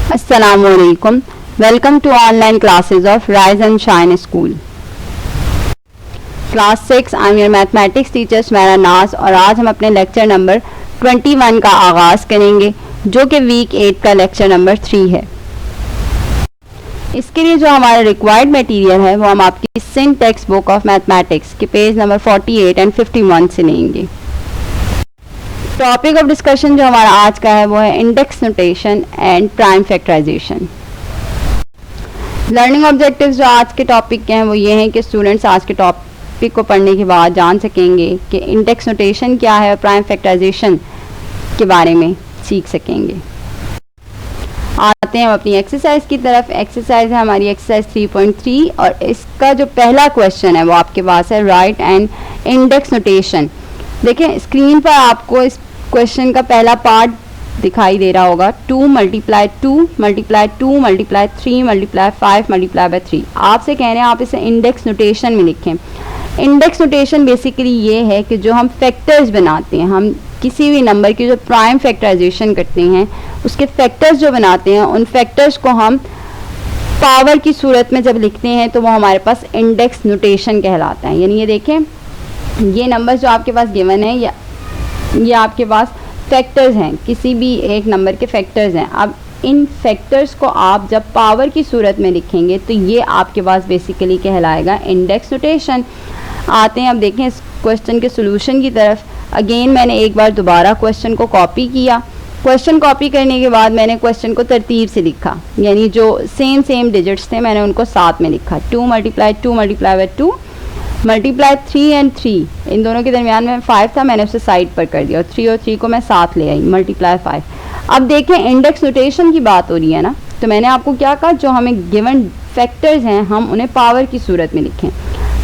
Assalamualaikum. Welcome to online classes of Rise and Shine School. Class 6. I'm your mathematics teacher मेरा नाज और आज हम अपने लेक्चर नंबर 21 का आगाज़ करेंगे जो कि वीक 8 का लेक्चर नंबर 3 है। इसके लिए जो हमारा रिक्वायर्ड मटेरियल है वो हम आपकी Sindh text book of mathematics के पेज नंबर 48 एंड 51 से लेंगे। टॉपिक ऑफ डिस्कशन जो हमारा आज का है वो है index notation and prime factorization. Learning objectives जो आज के टॉपिक के हैं वो ये हैं कि स्टूडेंट्स आज के टॉपिक को पढ़ने के बाद जान सकेंगे कि इंडेक्स नोटेशन क्या है और प्राइम फैक्टराइजेशन के बारे में सीख सकेंगे। आते हैं हम अपनी एक्सरसाइज की तरफ। एक्सरसाइज है हमारी एक्सरसाइज 3.3 और इसका जो पहला क्वेश्चन है वो आपके पास है राइट एंड इंडेक्स नोटेशन। देखें स्क्रीन पर आपको इस क्वेश्चन का पहला पार्ट दिखाई दे रहा होगा 2 multiply 2 multiply 2 multiply 3 multiply 5 multiply by 3। आपसे कह रहे हैं आप इसे इंडेक्स नोटेशन में लिखें। इंडेक्स नोटेशन बेसिकली ये है कि जो हम फैक्टर्स बनाते हैं, हम किसी भी नंबर की जो प्राइम फैक्टराइजेशन करते हैं उसके फैक्टर्स जो बनाते हैं उन फैक्टर्स को हम पावर की सूरत में जब लिखते हैं तो वो हमारे पास इंडेक्स नोटेशन कहलाता है। यानी ये देखें ये नंबर जो आपके पास गिवन है या ये आपके पास फैक्टर्स हैं, किसी भी एक नंबर के फैक्टर्स हैं। अब इन फैक्टर्स को आप जब पावर की सूरत में लिखेंगे तो ये आपके पास बेसिकली कहलाएगा इंडेक्स नोटेशन। आते हैं अब देखें इस क्वेश्चन के सोल्यूशन की तरफ। अगेन मैंने एक बार दोबारा क्वेश्चन को कॉपी किया। क्वेश्चन कॉपी करने के बाद मैंने क्वेश्चन को तरतीब से लिखा, यानी जो सेम डिजिट्स थे मैंने उनको साथ में लिखा। 2 multiply 2 multiply by 2 multiply 3 and 3, इन दोनों के दरमियान में 5 था, मैंने उसे साइड पर कर दिया और 3 और 3 को मैं साथ ले आई, मल्टीप्लाई 5। अब देखें इंडेक्स नोटेशन की बात हो रही है ना, तो मैंने आपको क्या कहा जो हमें गिवन फैक्टर्स हैं हम उन्हें पावर की सूरत में लिखें।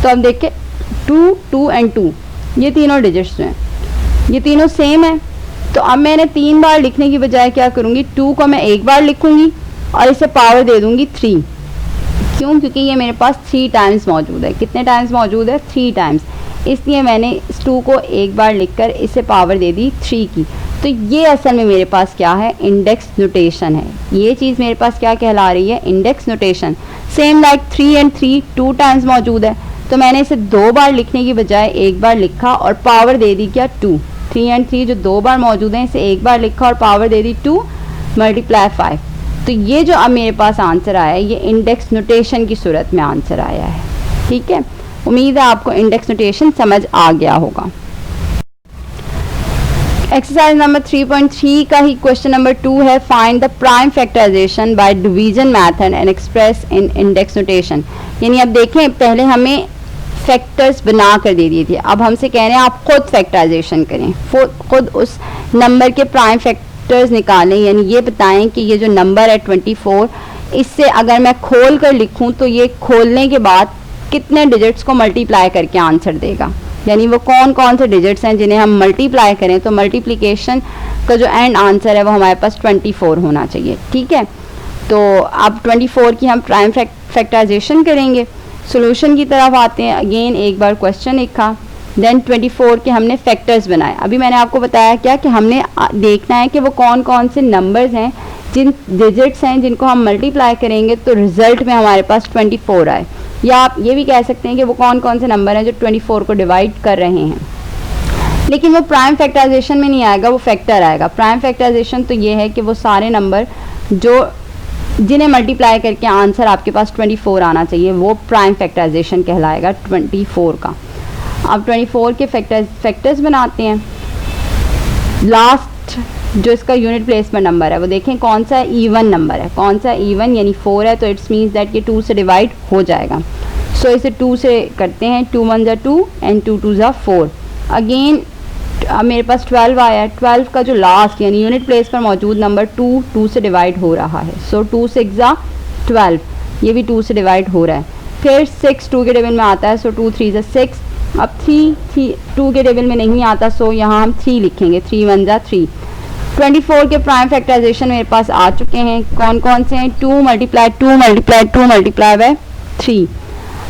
तो अब देखें 2 2 एंड 2 ये तीनों डिजिट्स हैं, ये तीनों सेम है। तो अब मैंने 3 बार लिखने की बजाय क्या करूँगी, 2 को मैं एक बार लिखूँगी और इसे पावर दे दूँगी 3। क्यों? क्योंकि ये मेरे पास 3 टाइम्स मौजूद है। कितने टाइम्स मौजूद है? 3 टाइम्स। इसलिए मैंने इस 2 को एक बार लिखकर इसे पावर दे दी 3 की। तो ये असल में मेरे पास क्या है, इंडेक्स नोटेशन है। ये चीज़ मेरे पास क्या कहला रही है, index notation. Same like 3 and 3 2 times मौजूद है, तो मैंने इसे 2 बार लिखने की बजाय एक बार लिखा और पावर दे दी क्या, 2। 3 एंड 3 जो 2 बार मौजूद हैं इसे एक बार लिखा और पावर दे दी 2 मल्टीप्लाई 5। तो ये जो अब मेरे पास आंसर आया है ये इंडेक्स नोटेशन की सूरत में आंसर आया है। ठीक है, उम्मीद है आपको इंडेक्स नोटेशन समझ आ गया होगा। एक्सरसाइज नंबर 3.3 का ही क्वेश्चन नंबर 2 है find the prime factorization by division method and express in index notation. यानी अब देखें पहले हमें फैक्टर्स बना कर दे दिए थे, अब हमसे कह रहे हैं आप खुद फैक्टराइजेशन करें, खुद उस नंबर के प्राइम फैक्टर्स निकालें। यानी ये बताएं कि ये जो नंबर है 24 इससे अगर मैं खोल कर लिखूं तो ये खोलने के बाद कितने डिजिट्स को मल्टीप्लाई करके आंसर देगा। यानी वो कौन कौन से डिजिट्स हैं जिन्हें हम मल्टीप्लाई करें तो मल्टीप्लिकेशन का जो एंड आंसर है वो हमारे पास 24 होना चाहिए। ठीक है, तो अब 24 की हम प्राइम फैक्टराइजेशन करेंगे। सोल्यूशन की तरफ आते हैं। अगेन एक बार क्वेश्चन लिखा, देन 24 के हमने फैक्टर्स बनाए। अभी मैंने आपको बताया क्या कि हमने देखना है कि वो कौन कौन से नंबर्स हैं, जिन डिजिट्स हैं जिनको हम मल्टीप्लाई करेंगे तो रिजल्ट में हमारे पास 24 आए। या आप ये भी कह सकते हैं कि वो कौन कौन से नंबर हैं जो 24 को डिवाइड कर रहे हैं। लेकिन वो प्राइम फैक्टराइजेशन में नहीं आएगा, वो फैक्टर आएगा। प्राइम फैक्टराइजेशन तो ये है कि वो सारे नंबर जो जिन्हें मल्टीप्लाई करके आंसर आपके पास 24 आना चाहिए वो प्राइम फैक्टराइजेशन कहलाएगा 24 का। अब 24 के फैक्टर्स बनाते हैं। लास्ट जो इसका यूनिट प्लेस पर नंबर है वो देखें कौन सा इवन नंबर है, कौन सा इवन, यानी 4 है तो इट्स मीन्स दैट ये 2 से डिवाइड हो जाएगा। सो इसे 2 से करते हैं, 2 1 ज़ा 2 एंड 2 2 ज़ा 4। अगेन अब मेरे पास 12 आया है। 12 का जो लास्ट यानी यूनिट प्लेस पर मौजूद नंबर 2 से डिवाइड हो रहा है। सो 2 6 ज़ा 12, ये भी 2 से डिवाइड हो रहा है। फिर 6 2 के टेबल में आता है, सो 2 3 ज़ा 6। अब 3 2 के टेबल में नहीं आता, सो यहाँ हम 3 लिखेंगे, 3 1 ज़ा 3। 24 के प्राइम फैक्टराइजेशन मेरे पास आ चुके हैं। कौन कौन से हैं, 2 मल्टीप्लाई 2 मल्टीप्लाई 2 मल्टीप्लाई बाय 3।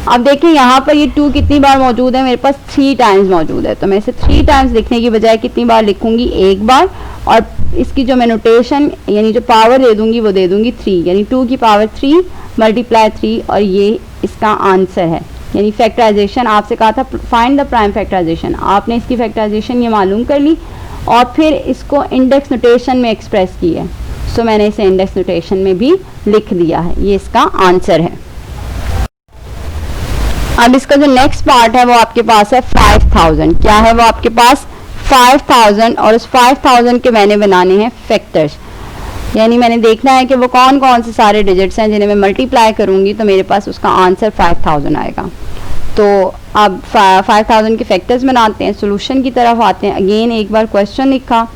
अब देखिए यहाँ पर ये 2 कितनी बार मौजूद है, मेरे पास 3 टाइम्स मौजूद है। तो मैं इसे 3 टाइम्स लिखने की बजाय कितनी बार लिखूंगी, एक बार, और इसकी जो मैं नोटेशन यानी जो पावर दे दूंगी वो दे दूंगी 3, यानी 2 की पावर 3 मल्टीप्लाई 3, और ये इसका आंसर है। यानी फैक्टराइजेशन आपसे कहा था फाइंड द प्राइम फैक्टराइजेशन, आपने इसकी फैक्टराइजेशन ये मालूम कर ली और फिर इसको इंडेक्स नोटेशन में एक्सप्रेस की है। सो मैंने इसे इंडेक्स नोटेशन में भी लिख दिया है, ये इसका आंसर है। अब इसका जो नेक्स्ट पार्ट है वो आपके पास है 5000। क्या है वो आपके पास 5000, और उस 5000 के मैंने बनाने हैं फैक्टर्स, यानी मैंने देखना है कि वो कौन कौन से सारे डिजिट्स हैं जिन्हें मैं मल्टीप्लाई करूंगी तो मेरे पास उसका आंसर 5000 आएगा। तो अब 5000 के फैक्टर्स बनाते हैं, सोल्यूशन की तरफ आते हैं। अगेन एक बार क्वेश्चन लिखा,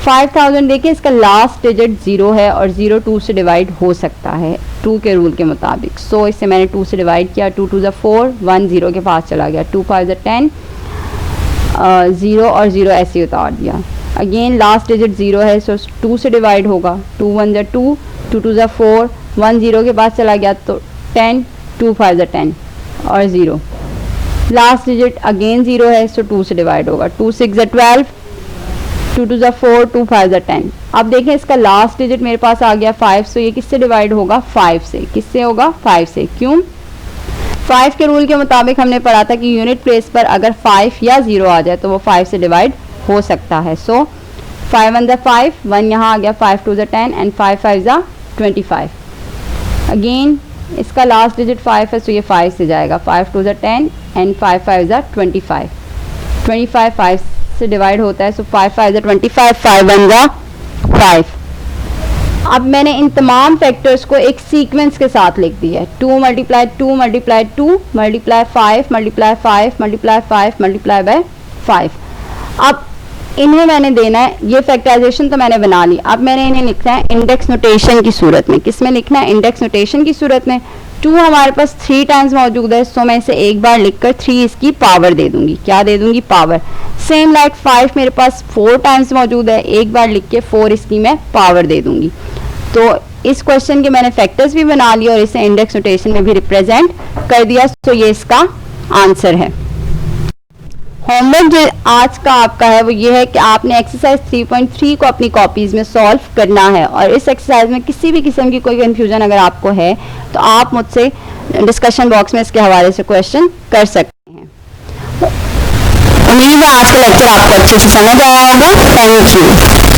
5000 देखिए इसका लास्ट डिजिट 0 है और 0 2 से डिवाइड हो सकता है 2 के रूल के मुताबिक। सो इसे मैंने 2 से डिवाइड किया, 2 2 4, 1 0 के पास चला गया, 2 5 10, 0 और 0 ऐसे ही उतार दिया। अगेन लास्ट डिजिट 0 है, सो 2 से डिवाइड होगा, 2 1 2, 2 2 4, 1 0 के पास चला गया तो 10, 2 5 10 और 0। लास्ट डिजिट अगेन 0 है, सो 2 से डिवाइड होगा, 2 6 12, 2 2 4, 2 5 10। अब देखें इसका लास्ट डिजिट मेरे पास आ गया 5, सो ये किससे डिवाइड होगा 5 से। किससे होगा 5 से, क्यों 5 के रूल के मुताबिक हमने पढ़ा था कि यूनिट प्लेस पर अगर 5 या 0 आ जाए तो वो 5 से डिवाइड हो सकता है। सो 5 1 5, 1 यहाँ आ गया, 5 2 10 एंड 5 5 25। अगेन इसका लास्ट डिजिट 5 है, सो ये 5 से जाएगा, 5 2 10 एंड 5 5 25। 25 5 से डिवाइड होता है, सो 5 5 25, 5 1 5। अब मैंने इन तमाम फैक्टर्स को एक सीक्वेंस के साथ लिख दिया है, 2 multiply 2 multiply 2 multiply 5 multiply 5 multiply 5 multiply by 5। अब इन्हें मैंने देना है, ये फैक्टराइजेशन तो मैंने बना ली, अब मैंने इन्हें लिखना है इंडेक्स नोटेशन की सूरत में। किस में लिखना है, इंडेक्स नोटेशन की सूरत में। 2 हमारे पास 3 टाइम्स मौजूद है, सो मैं इसे एक बार लिखकर 3 इसकी पावर दे दूंगी। क्या दे दूंगी, पावर। सेम लाइक 5 मेरे पास 4 टाइम्स मौजूद है, एक बार लिख के 4 इसकी मैं पावर दे दूंगी। तो इस क्वेश्चन के मैंने फैक्टर्स भी बना लिए और इसे इंडेक्स नोटेशन में भी रिप्रेजेंट कर दिया, सो ये इसका आंसर है। होमवर्क जो आज का आपका है वो ये है कि आपने एक्सरसाइज 3.3 को अपनी कॉपीज में सॉल्व करना है, और इस एक्सरसाइज में किसी भी किस्म की कोई कंफ्यूजन अगर आपको है तो आप मुझसे डिस्कशन बॉक्स में इसके हवाले से क्वेश्चन कर सकते हैं। उम्मीद है आज का लेक्चर आपको अच्छे से समझ आया होगा। Thank you.